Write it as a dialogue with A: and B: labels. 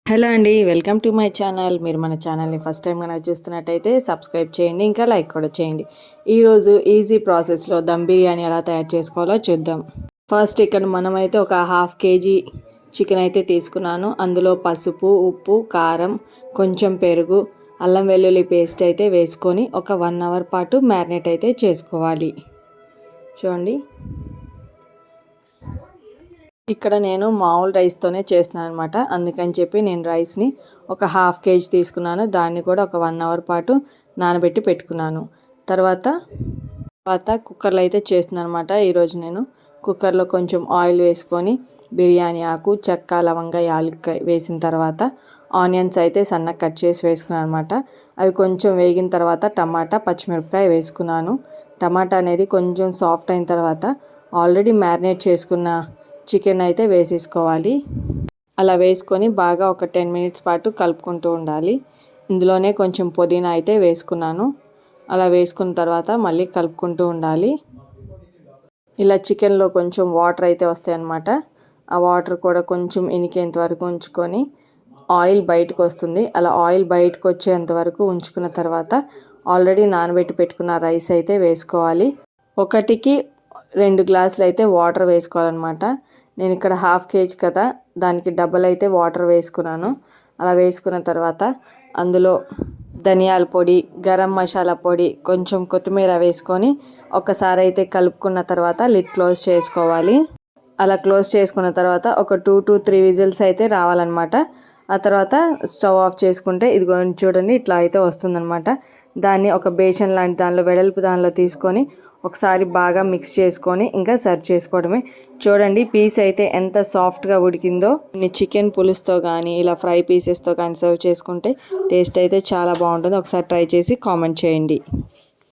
A: Hello అండి, welcome to my channel. మీరు మన ఛానల్ని ఫస్ట్ టైం కనుక చూస్తున్నట్టయితే సబ్స్క్రైబ్ చేయండి, ఇంకా లైక్ కూడా చేయండి. ఈరోజు ఈజీ ప్రాసెస్లో దమ్ బిర్యానీ ఎలా తయారు చేసుకోవాలో చూద్దాం. ఫస్ట్ ఇక్కడ మనమైతే ఒక హాఫ్ కేజీ చికెన్ అయితే తీసుకున్నాను. అందులో పసుపు, ఉప్పు, కారం, కొంచెం పెరుగు, అల్లం వెల్లుల్లి పేస్ట్ అయితే వేసుకొని ఒక 1 అవర్ పాటు మ్యారినేట్ అయితే చేసుకోవాలి. చూడండి, ఇక్కడ నేను మామూలు రైస్తోనే చేస్తున్నాను అనమాట. అందుకని చెప్పి నేను రైస్ని ఒక హాఫ్ కేజీ తీసుకున్నాను. దాన్ని కూడా ఒక 1 అవర్ పాటు నానబెట్టి పెట్టుకున్నాను. తర్వాత కుక్కర్లో అయితే చేస్తున్నాను అనమాట. ఈరోజు నేను కుక్కర్లో కొంచెం ఆయిల్ వేసుకొని బిర్యానీ ఆకు, చెక్క, లవంగ, యాలక్కాయ వేసిన తర్వాత ఆనియన్స్ అయితే సన్నగా కట్ చేసి వేసుకున్నాను అనమాట. అవి కొంచెం వేగిన తర్వాత టమాటా, పచ్చిమిరపకాయ వేసుకున్నాను. టమాటా అనేది కొంచెం సాఫ్ట్ అయిన తర్వాత ఆల్రెడీ మ్యారినేట్ చేసుకున్న చికెన్ అయితే వేసేసుకోవాలి. అలా వేసుకొని బాగా ఒక 10 మినిట్స్ పాటు కలుపుకుంటూ ఉండాలి. ఇందులోనే కొంచెం పుదీనా అయితే వేసుకున్నాను. అలా వేసుకున్న తర్వాత మళ్ళీ కలుపుకుంటూ ఉండాలి. ఇలా చికెన్లో కొంచెం వాటర్ అయితే వస్తాయన్నమాట. ఆ వాటర్ కూడా కొంచెం ఇనికేంత వరకు ఉంచుకొని ఆయిల్ బయటకు వస్తుంది. అలా ఆయిల్ బయటకు వచ్చేంత వరకు ఉంచుకున్న తర్వాత ఆల్రెడీ నానబెట్టి పెట్టుకున్న రైస్ అయితే వేసుకోవాలి. 1కి 2 గ్లాసులు అయితే వాటర్ వేసుకోవాలన్నమాట. నేను ఇక్కడ హాఫ్ కేజీ కదా, దానికి డబల్ అయితే వాటర్ వేసుకున్నాను. అలా వేసుకున్న తర్వాత అందులో ధనియాల పొడి, గరం మసాలా పొడి, కొంచెం కొత్తిమీర వేసుకొని ఒకసారి అయితే కలుపుకున్న తర్వాత లిడ్ క్లోజ్ చేసుకోవాలి. అలా క్లోజ్ చేసుకున్న తర్వాత ఒక 2 to 3 విజిల్స్ అయితే రావాలన్నమాట. ఆ తర్వాత స్టవ్ ఆఫ్ చేసుకుంటే ఇది చూడండి, ఇట్లా అయితే వస్తుందన్నమాట. దాన్ని ఒక బేషన్ లాంటి దానిలో, వెడల్పు దానిలో తీసుకొని ఒకసారి బాగా మిక్స్ చేసుకొని ఇంకా సర్వ్ చేసుకోవడమే. చూడండి, పీస్ అయితే ఎంత సాఫ్ట్గా ఉడికిందో. చికెన్ పులుసుతో కానీ ఇలా ఫ్రై పీసెస్తో కానీ సర్వ్ చేసుకుంటే టేస్ట్ అయితే చాలా బాగుంటుంది. ఒకసారి ట్రై చేసి కామెంట్ చేయండి.